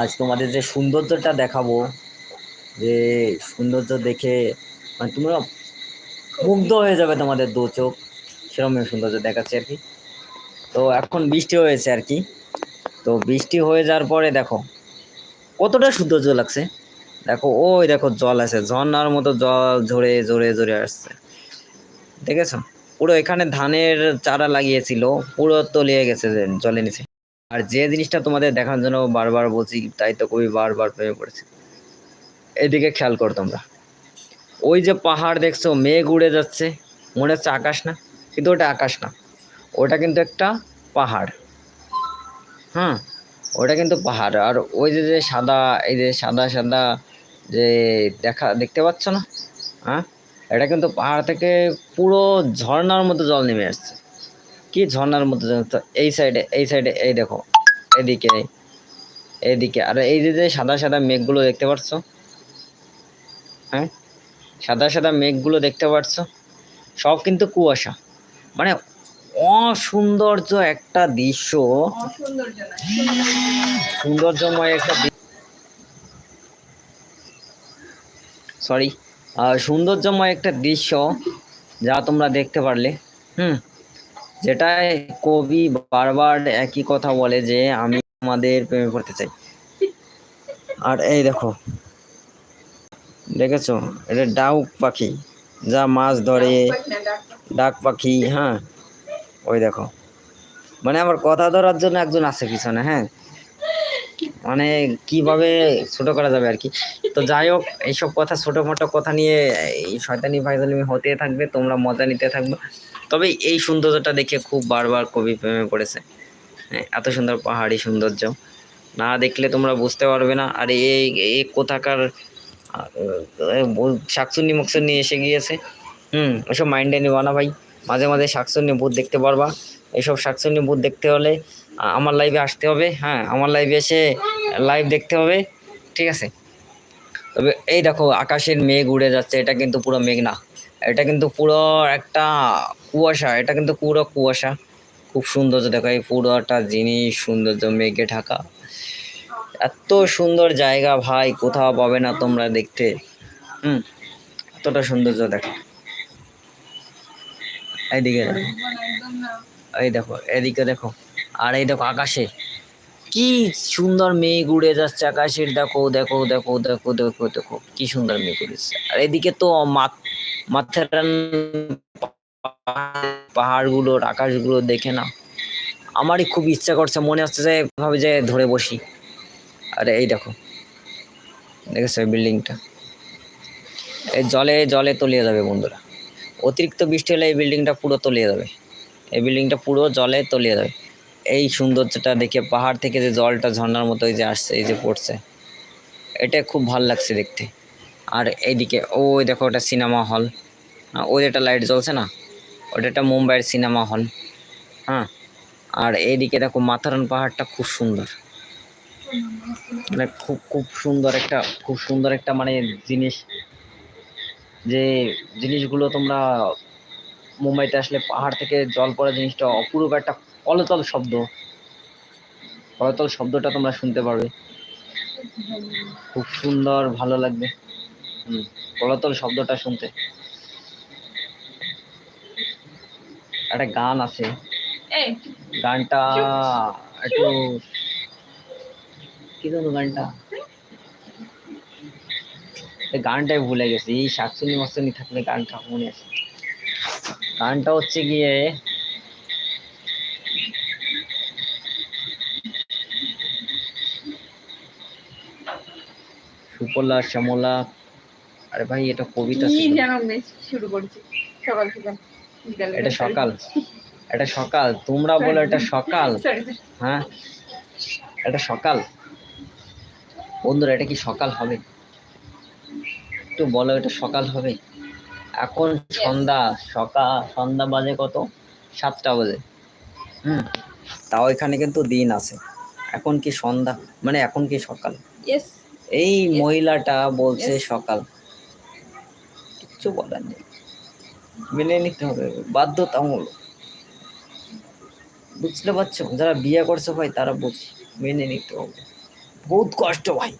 আজ তোমাদের যে সৌন্দর্যটা দেখাবো, যে সৌন্দর্য দেখে মানে তোমরা মুগ্ধ হয়ে যাবে, তোমাদের দু চোখ সেরকম সৌন্দর্য দেখাচ্ছে আর কি। তো এখন বৃষ্টি হয়েছে আর কি। তো বৃষ্টি হয়ে যাওয়ার পরে দেখো কতটা সৌন্দর্য লাগছে। দেখো ওই দেখো জল আছে, ঝর্ণার মতো জল ঝরে ঝরে ঝরে আসছে, দেখেছো? পুরো এখানে ধানের চারা লাগিয়েছিল, পুরো তলিয়ে গেছে জলে নিচে। আর যে জিনিসটা তোমাদের দেখানোর জন্য বারবার বলছি, তাই তো কবি বারবার প্রেমে পড়েছে। এদিকে খেয়াল করো তোমরা, ওই যে পাহাড় দেখছো, মেঘ উড়ে যাচ্ছে, মনে হচ্ছে আকাশ না, কিন্তু ওটা আকাশ না, ওটা কিন্তু একটা পাহাড়। হ্যাঁ, ওটা কিন্তু পাহাড়। আর ওই যে যে সাদা, এই যে সাদা সাদা যে দেখতে পাচ্ছ না, হ্যাঁ, এটা কিন্তু পাহাড় থেকে পুরো ঝর্ণার মতো জল নেমে আসছে। কি ঝর্ণার মতো জল! তো এই সাইডে, এই সাইডে, এই দেখো, এদিকে, এদিকে, আর এই যে যে সাদা সাদা মেঘগুলো দেখতে পাচ্ছ, হ্যাঁ, সাদা সাদা মেঘগুলো দেখতে পাচ্ছ, সব কিন্তু কুয়াশা। মানে অসৌন্দর্য একটা দৃশ্য, সৌন্দর্যময় একটা সরি সৌন্দর্যময় একটা দৃশ্য, যা তোমরা দেখতে পারলে। হুম, যেটাই কবি বারবার একই কথা বলে যে আমি আমাদের প্রেমে পড়তে চাই। আর এই দেখো, দেখেছো, এটা ডাউক পাখি, যা মাছ ধরে, ডাক পাখি। হ্যাঁ, ওই দেখো, মানে আমার কথা ধরার জন্য একজন আছে পিছনে। হ্যাঁ, মানে কিভাবে ছোট করা যাবে আর কি। তো যাই হোক, এইসব কথা, ছোট মোটো কথা নিয়ে এই শয়তানি ফায়তানি হতে থাকবে, তোমরা মজা নিতে থাকবে। তবে এই সৌন্দর্যটা দেখে খুব বারবার কবি প্রেমে পড়েছে। হ্যাঁ, এত সুন্দর পাহাড়ি সৌন্দর্য না দেখলে তোমরা বুঝতে পারবে না। আর এই এই কোথাকার শাকচুন্নি মুকচুন্নি এসে গিয়েছে। ওসব মাইন্ডে নিবা না ভাই। মাঝে মাঝে শাকচুন্নি ভূত দেখতে পারবা। এইসব শাকচুন্নি ভূত দেখতে হলে আমার লাইভে আসতে হবে। হ্যাঁ, আমার লাইভে এসে লাইভ দেখতে হবে, ঠিক আছে? তবে এই দেখো, আকাশের মেঘ উড়ে যাচ্ছে, এটা কিন্তু পুরো মেঘ না, এটা কিন্তু পুরো একটা কুয়াশা, এটা কিন্তু পুরো কুয়াশা। খুব সৌন্দর্য দেখো, এই পুরোটা জিনিস সৌন্দর্য, মেঘে ঢাকা। এত সুন্দর জায়গা ভাই, কোথাও পাবে না তোমরা দেখতে। হুম, এতটা সৌন্দর্য দেখো। এইদিকে দেখো, এই দেখো, এদিকে দেখো, আর এই দেখো আকাশে কি সুন্দর মেঘ উড়ে যাচ্ছে আকাশের। দেখো দেখো দেখো দেখো দেখো দেখো, কি সুন্দর মেঘ উড়েছে। আর এদিকে তো মাথাটান পাহাড়গুলোর আকাশগুলো দেখে না আমারই খুব ইচ্ছা করছে, মনে হচ্ছে যে ভাবে যে ধরে বসি। আরে এই দেখো, দেখেছো বিল্ডিংটা? এই জলে জলে তলিয়ে যাবে বন্ধুরা, অতিরিক্ত বৃষ্টি হলে এই বিল্ডিংটা পুরো তলিয়ে যাবে, এই বিল্ডিংটা পুরো জলে তলিয়ে যাবে। এই সৌন্দর্যটা দেখে, পাহাড় থেকে যে জলটা ঝর্ণার মতো এই যে আসছে, এই যে পড়ছে, এটা খুব ভালো লাগছে দেখতে। আর এইদিকে ওই দেখো, ওটা সিনেমা হল, ওই একটা লাইট জ্বলছে না, ওটা একটা মুম্বাইয়ের সিনেমা হল। হ্যাঁ, আর এইদিকে দেখো মাথারান পাহাড়টা খুব সুন্দর, মানে খুব খুব সুন্দর একটা, খুব সুন্দর একটা মানে জিনিস। যে জিনিসগুলো তোমরা মুম্বাইতে আসলে পাহাড় থেকে জল পড়া জিনিসটা অপূর্ব একটা কলতল শব্দ, কলতল শব্দটা তোমরা শুনতে পারবে, খুব সুন্দর, ভালো লাগবে। কলতল শব্দটা শুনতে। একটা গান আছে, গানটা একটু, কি জানো গানটা, গানটাই ভুলে গেছি। এই শাকচুনি মাকচুনি থাকলে গানটা মনে আছে। গানটা হচ্ছে গিয়ে, সুফলা শ্যামলা, আরে ভাই এটা কবিতা শুরু করেছি সকাল সকাল, এটা সকাল, এটা সকাল, তোমরা বলো এটা সকাল। হ্যাঁ, এটা সকাল বন্ধুরা, এটা কি সকাল হবে? একটু বলো, এটা সকাল হবে? এখন সন্ধ্যা, সকাল সন্ধ্যা বাজে কত, 7টা বাজে। তাও এখানে কিন্তু দিন আছে। এখন কি সন্ধ্যা, মানে এখন কি সকাল? এই মহিলাটা বলছে সকাল, কিচ্ছু বলার নেই, মেনে নিতে হবে বাধ্যতামূলক। বুঝতে পারছো? যারা বিয়ে করছে ভাই, তারা মেনে নিতে হবে। বহুত কষ্ট ভাই।